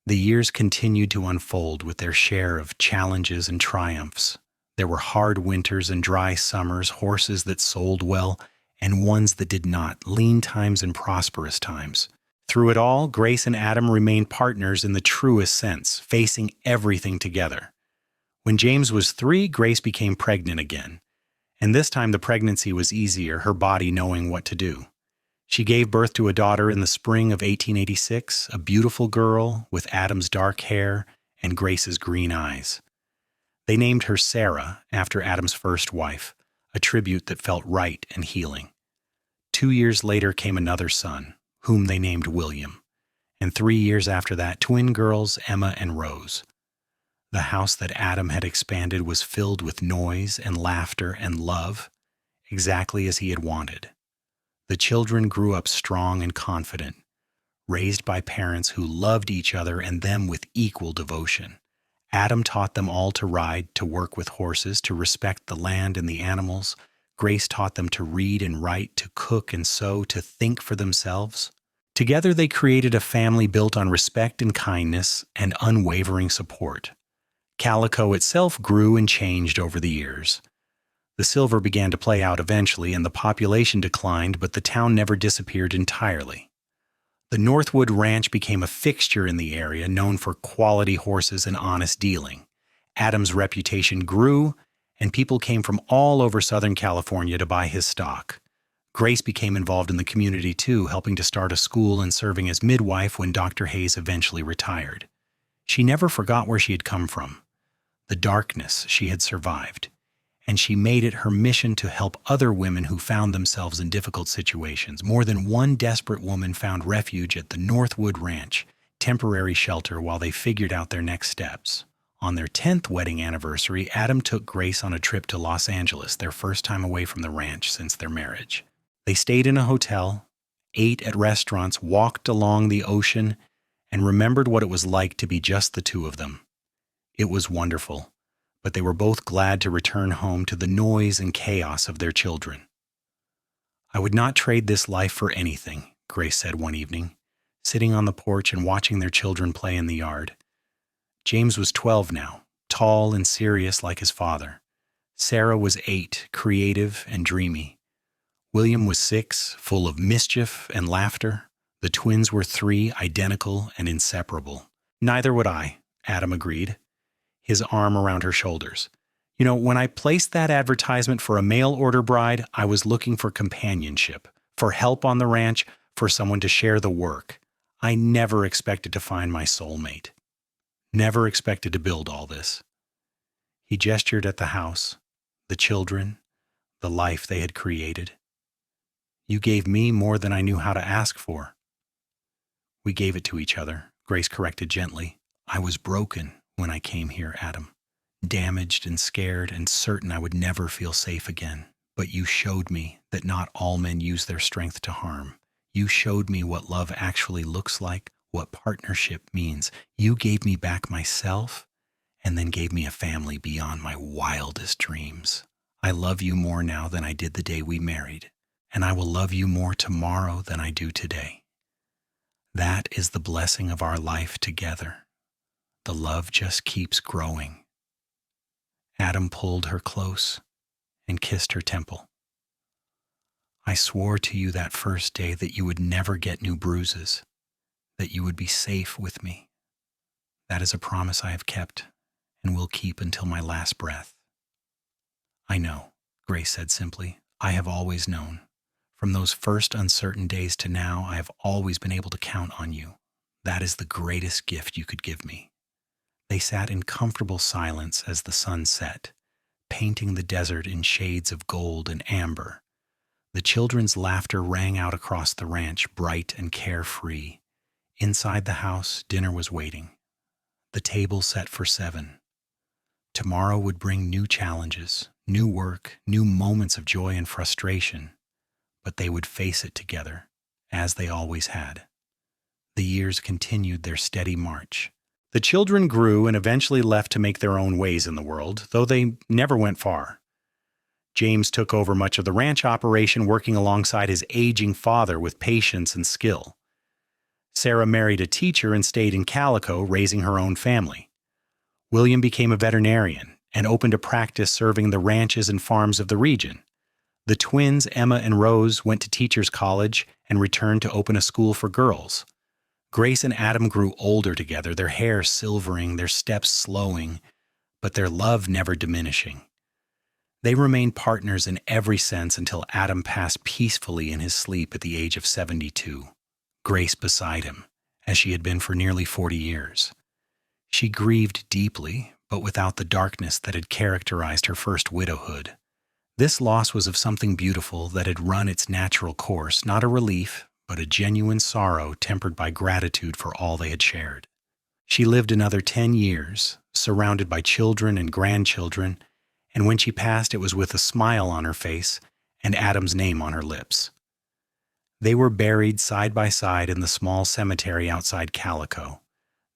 The years continued to unfold with their share of challenges and triumphs. There were hard winters and dry summers, horses that sold well, and ones that did not, lean times and prosperous times. Through it all, Grace and Adam remained partners in the truest sense, facing everything together. When James was 3, Grace became pregnant again, and this time the pregnancy was easier, her body knowing what to do. She gave birth to a daughter in the spring of 1886, a beautiful girl with Adam's dark hair and Grace's green eyes. They named her Sarah after Adam's first wife, a tribute that felt right and healing. 2 years later came another son, whom they named William, and 3 years after that, twin girls Emma and Rose. The house that Adam had expanded was filled with noise and laughter and love, exactly as he had wanted. The children grew up strong and confident, raised by parents who loved each other and them with equal devotion. Adam taught them all to ride, to work with horses, to respect the land and the animals. Grace taught them to read and write, to cook and sew, to think for themselves. Together they created a family built on respect and kindness and unwavering support. Calico itself grew and changed over the years. The silver began to play out eventually, and the population declined, but the town never disappeared entirely. The Northwood Ranch became a fixture in the area, known for quality horses and honest dealing. Adam's reputation grew, and people came from all over Southern California to buy his stock. Grace became involved in the community too, helping to start a school and serving as midwife when Dr. Hayes eventually retired. She never forgot where she had come from, the darkness she had survived, and she made it her mission to help other women who found themselves in difficult situations. More than one desperate woman found refuge at the Northwood Ranch, temporary shelter while they figured out their next steps. On their 10th wedding anniversary, Adam took Grace on a trip to Los Angeles, their first time away from the ranch since their marriage. They stayed in a hotel, ate at restaurants, walked along the ocean, and remembered what it was like to be just the two of them. It was wonderful, but they were both glad to return home to the noise and chaos of their children. "I would not trade this life for anything," Grace said one evening, sitting on the porch and watching their children play in the yard. James was 12 now, tall and serious like his father. Sarah was 8, creative and dreamy. William was 6, full of mischief and laughter. The twins were 3, identical and inseparable. "Neither would I," Adam agreed, his arm around her shoulders. "You know, when I placed that advertisement for a mail-order bride, I was looking for companionship, for help on the ranch, for someone to share the work. I never expected to find my soulmate. Never expected to build all this." He gestured at the house, the children, the life they had created. "You gave me more than I knew how to ask for." "We gave it to each other," Grace corrected gently. "I was broken when I came here, Adam. Damaged and scared and certain I would never feel safe again. But you showed me that not all men use their strength to harm. You showed me what love actually looks like, what partnership means. You gave me back myself and then gave me a family beyond my wildest dreams. I love you more now than I did the day we married, and I will love you more tomorrow than I do today. That is the blessing of our life together. The love just keeps growing." Adam pulled her close and kissed her temple. "I swore to you that first day that you would never get new bruises, that you would be safe with me. That is a promise I have kept and will keep until my last breath." "I know," Grace said simply. "I have always known. From those first uncertain days to now, I have always been able to count on you. That is the greatest gift you could give me." They sat in comfortable silence as the sun set, painting the desert in shades of gold and amber. The children's laughter rang out across the ranch, bright and carefree. Inside the house, dinner was waiting. The table set for 7. Tomorrow would bring new challenges, new work, new moments of joy and frustration, but they would face it together, as they always had. The years continued their steady march. The children grew and eventually left to make their own ways in the world, though they never went far. James took over much of the ranch operation, working alongside his aging father with patience and skill. Sarah married a teacher and stayed in Calico, raising her own family. William became a veterinarian and opened a practice serving the ranches and farms of the region. The twins, Emma and Rose, went to teachers' college and returned to open a school for girls. Grace and Adam grew older together, their hair silvering, their steps slowing, but their love never diminishing. They remained partners in every sense until Adam passed peacefully in his sleep at the age of 72, Grace beside him, as she had been for nearly 40 years. She grieved deeply, but without the darkness that had characterized her first widowhood. This loss was of something beautiful that had run its natural course, not a relief, but a genuine sorrow tempered by gratitude for all they had shared. She lived another 10 years, surrounded by children and grandchildren, and when she passed it was with a smile on her face and Adam's name on her lips. They were buried side by side in the small cemetery outside Calico,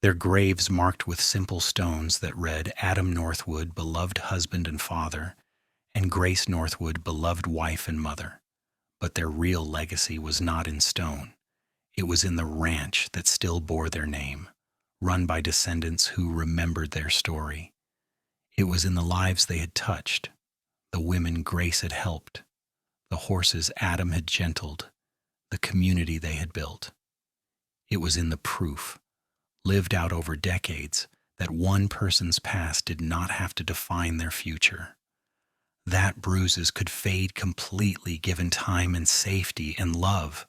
their graves marked with simple stones that read Adam Northwood, beloved husband and father, and Grace Northwood, beloved wife and mother. But their real legacy was not in stone. It was in the ranch that still bore their name, run by descendants who remembered their story. It was in the lives they had touched, the women Grace had helped, the horses Adam had gentled, the community they had built. It was in the proof, lived out over decades, that one person's past did not have to define their future. That Bruises could fade completely given time and safety and love,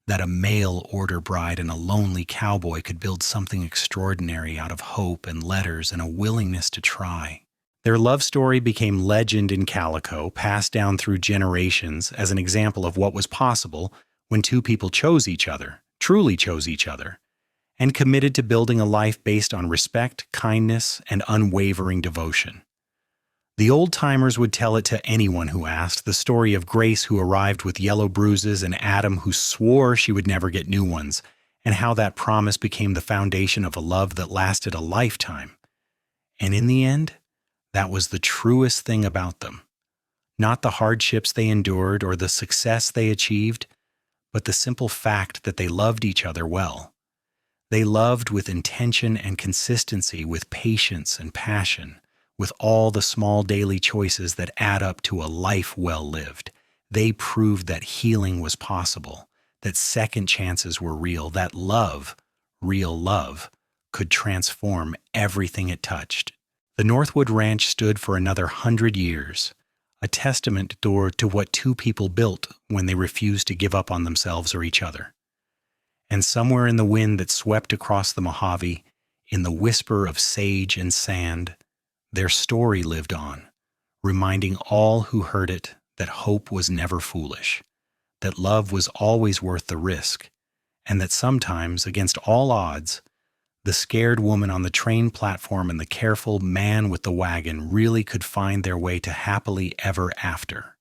that a mail-order bride and a lonely cowboy could build something extraordinary out of hope and letters and a willingness to try. Their love story became legend in Calico, passed down through generations as an example of what was possible when two people chose each other, truly chose each other, and committed to building a life based on respect, kindness, and unwavering devotion. The old-timers would tell it to anyone who asked, the story of Grace who arrived with yellow bruises and Adam who swore she would never get new ones, and how that promise became the foundation of a love that lasted a lifetime. And in the end, that was the truest thing about them. Not the hardships they endured or the success they achieved, but the simple fact that they loved each other well. They loved with intention and consistency, with patience and passion, with all the small daily choices that add up to a life well lived. They proved that healing was possible, that second chances were real, that love, real love, could transform everything it touched. The Northwood Ranch stood for another 100 years, a testament to what two people built when they refused to give up on themselves or each other. And somewhere in the wind that swept across the Mojave, in the whisper of sage and sand, their story lived on, reminding all who heard it that hope was never foolish, that love was always worth the risk, and that sometimes, against all odds, the scared woman on the train platform and the careful man with the wagon really could find their way to happily ever after.